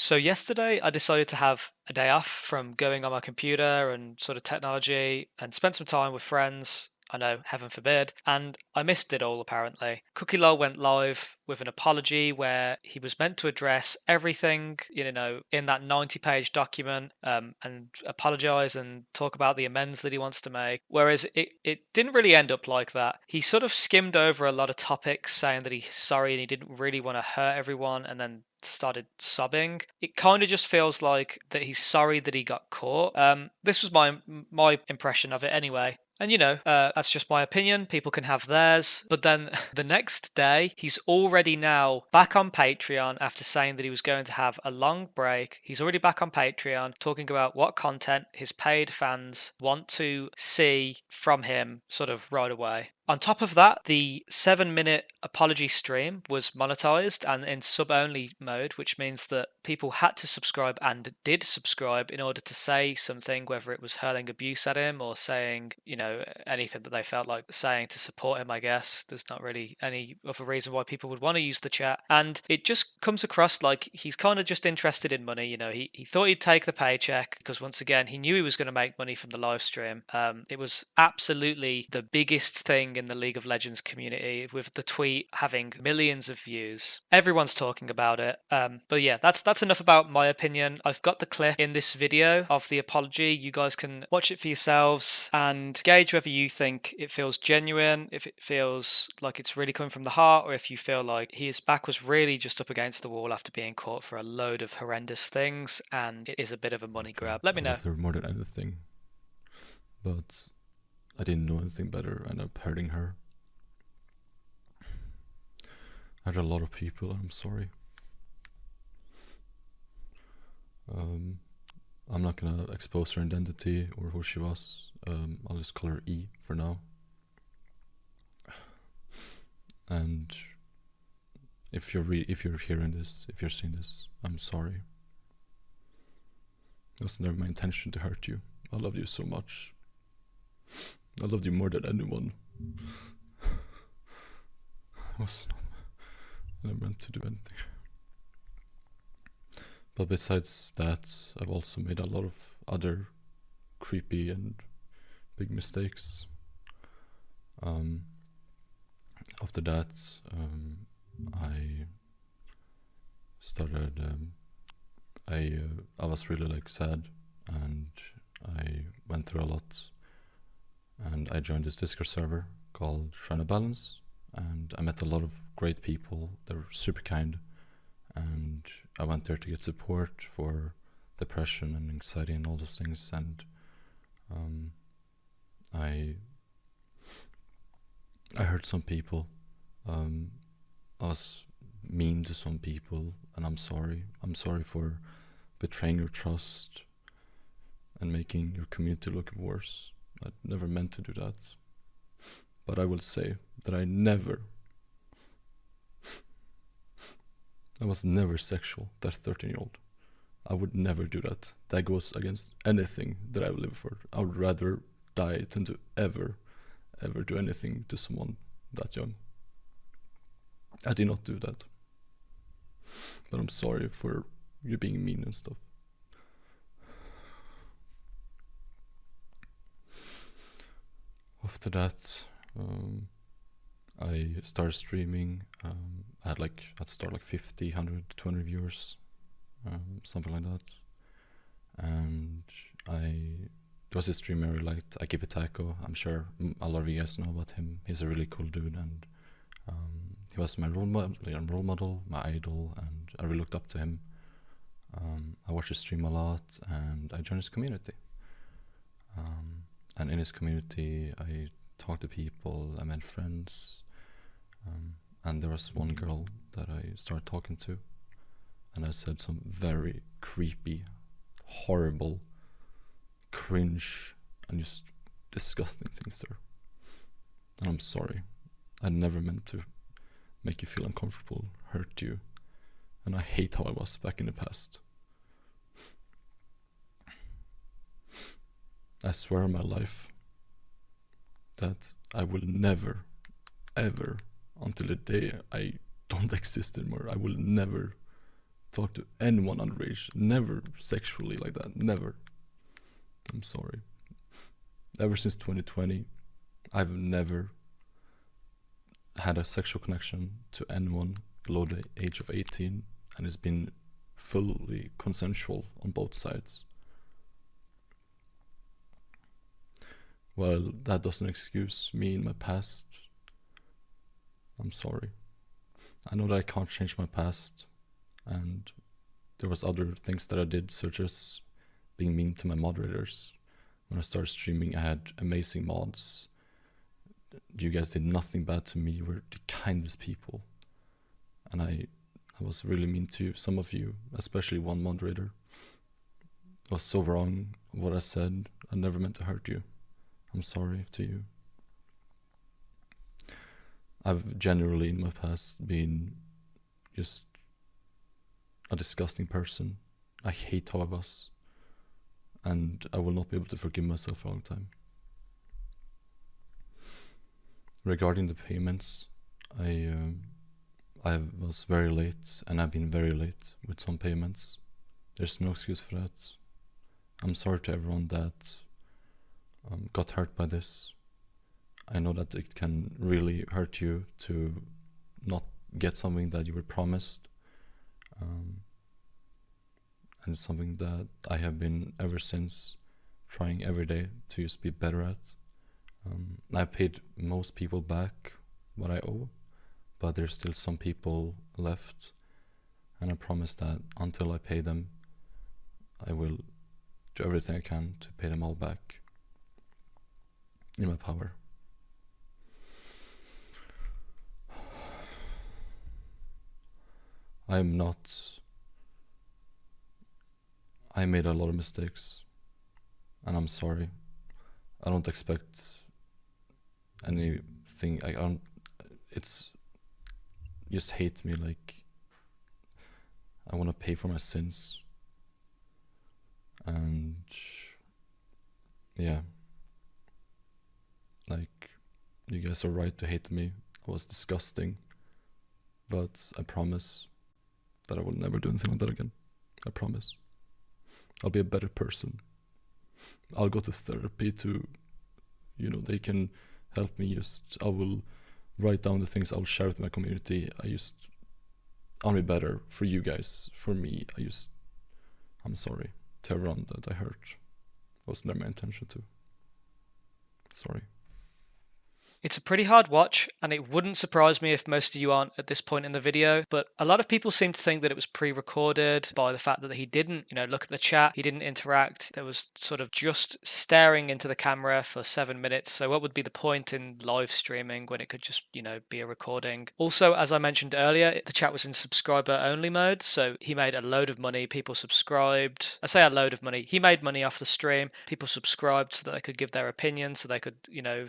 So yesterday I decided to have a day off from going on my computer and sort of technology and spent some time with friends. I know, heaven forbid. And I missed it all apparently. CookieLoL went live with an apology where he was meant to address everything, in that 90-page document, and apologize and talk about the amends that he wants to make. Whereas it didn't really end up like that. He sort of skimmed over a lot of topics saying that he's sorry and he didn't really want to hurt everyone, and then started sobbing. It kind of just feels like that he's sorry that he got caught. This was my impression of it anyway. And that's just my opinion. People can have theirs. But then the next day, he's already now back on Patreon after saying that he was going to have a long break. He's already back on Patreon talking about what content his paid fans want to see from him sort of right away. On top of that, the 7-minute apology stream was monetized and in sub-only mode, which means that people had to subscribe and did subscribe in order to say something, whether it was hurling abuse at him or saying, anything that they felt like saying to support him, I guess. There's not really any other reason why people would want to use the chat. And it just comes across like he's kind of just interested in money. He thought he'd take the paycheck because, once again, he knew he was going to make money from the live stream. It was absolutely the biggest thing in the League of Legends community, with the tweet having millions of views. Everyone's talking about it. But yeah, that's enough about my opinion. I've got the clip in this video of the apology. You guys can watch it for yourselves and gauge whether you think it feels genuine, if it feels like it's really coming from the heart, or if you feel like his back was really just up against the wall after being caught for a load of horrendous things and it is a bit of a money grab. Let me know. There more than anything, but I didn't know anything better. I ended up hurting her. I hurt a lot of people. I'm sorry. I'm not gonna expose her identity or who she was. I'll just call her E for now. And if you're hearing this, if you're seeing this, I'm sorry. It was never my intention to hurt you. I love you so much. I loved you more than anyone. I never meant to do anything. But besides that, I've also made a lot of other creepy and big mistakes. After that, I started. I was really sad, and I went through a lot. And I joined this Discord server called Trying to Balance, and I met a lot of great people. They were super kind, and I went there to get support for depression and anxiety and all those things. And I hurt some people. I was mean to some people, and I'm sorry. I'm sorry for betraying your trust and making your community look worse. I never meant to do that. But I will say that I was never sexual, that 13-year-old. I would never do that. That goes against anything that I live for. I would rather die than to ever do anything to someone that young. I did not do that. But I'm sorry for you being mean and stuff. After that, I started streaming. I had I'd start 50, 100, 200 viewers, something like that. And there was a streamer I really liked, Aki Taco. I'm sure a lot of you guys know about him. He's a really cool dude, and he was my role model, my idol, and I really looked up to him. I watched his stream a lot, and I joined his community. And in his community, I talked to people, I made friends, and there was one girl that I started talking to, and I said some very creepy, horrible, cringe, and just disgusting things to her. And I'm sorry. I never meant to make you feel uncomfortable, hurt you, and I hate how I was back in the past. I swear on my life that I will never, ever, until the day I don't exist anymore, I will never talk to anyone underage. Never sexually like that. Never. I'm sorry. Ever since 2020, I've never had a sexual connection to anyone below the age of 18, and it's been fully consensual on both sides. Well, that doesn't excuse me in my past. I'm sorry. I know that I can't change my past, and there was other things that I did, such as being mean to my moderators. When I started streaming, I had amazing mods. You guys did nothing bad to me. You were the kindest people. And I was really mean to some of you, especially one moderator. I was so wrong what I said. I never meant to hurt you. I'm sorry to you. I've generally in my past been just a disgusting person. I hate how I was. And I will not be able to forgive myself for a long time. Regarding the payments, I was very late, and I've been very late with some payments. There's no excuse for that. I'm sorry to everyone that got hurt by this. I know that it can really hurt you to not get something that you were promised. And it's something that I have been ever since trying every day to just be better at. I paid most people back what I owe, but there's still some people left, and I promise that until I pay them, I will do everything I can to pay them all back in my power. I made a lot of mistakes, and I'm sorry. I don't expect anything. It's just hate me. Like, I want to pay for my sins, and yeah, like, you guys are right to hate me. I was disgusting, but I promise that I will never do anything like that again. I promise. I'll be a better person. I'll go to therapy to, they can help me. I will write down the things I'll share with my community. I'll be better for you guys, for me. I'm sorry to everyone that I hurt. It was never my intention to. Sorry. It's a pretty hard watch, and it wouldn't surprise me if most of you aren't at this point in the video, but a lot of people seem to think that it was pre-recorded by the fact that he didn't, look at the chat, he didn't interact. There was sort of just staring into the camera for 7 minutes, so what would be the point in live streaming when it could just, be a recording? Also, as I mentioned earlier, the chat was in subscriber-only mode, so he made a load of money, people subscribed. I say a load of money, he made money off the stream, people subscribed so that they could give their opinion, so they could,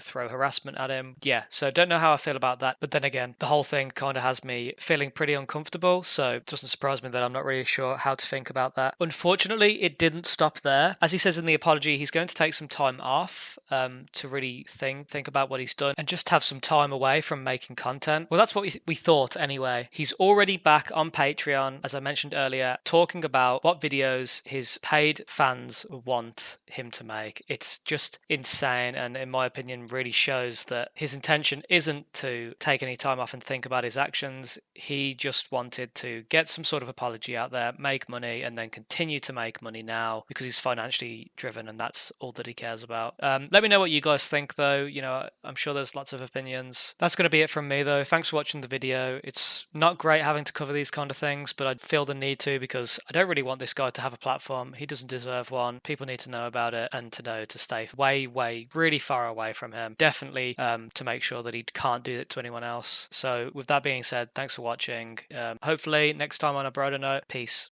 throw harassment at him. Yeah, so don't know how I feel about that. But then again, the whole thing kind of has me feeling pretty uncomfortable. So it doesn't surprise me that I'm not really sure how to think about that. Unfortunately, it didn't stop there. As he says in the apology, he's going to take some time off to really think about what he's done and just have some time away from making content. Well, that's what we thought anyway. He's already back on Patreon, as I mentioned earlier, talking about what videos his paid fans want him to make. It's just insane, and in my opinion really shows that his intention isn't to take any time off and think about his actions. He just wanted to get some sort of apology out there, make money, and then continue to make money now because he's financially driven, and that's all that he cares about. Let me know what you guys think though. I'm sure there's lots of opinions. That's going to be it from me though. Thanks for watching the video. It's not great having to cover these kind of things, but I feel the need to because I don't really want this guy to have a platform. He doesn't deserve one. People need to know about it and to know to stay way, really far away from him. Definitely to make sure that he can't do it to anyone else. So with that being said, thanks for watching. Hopefully next time on a broader note, peace.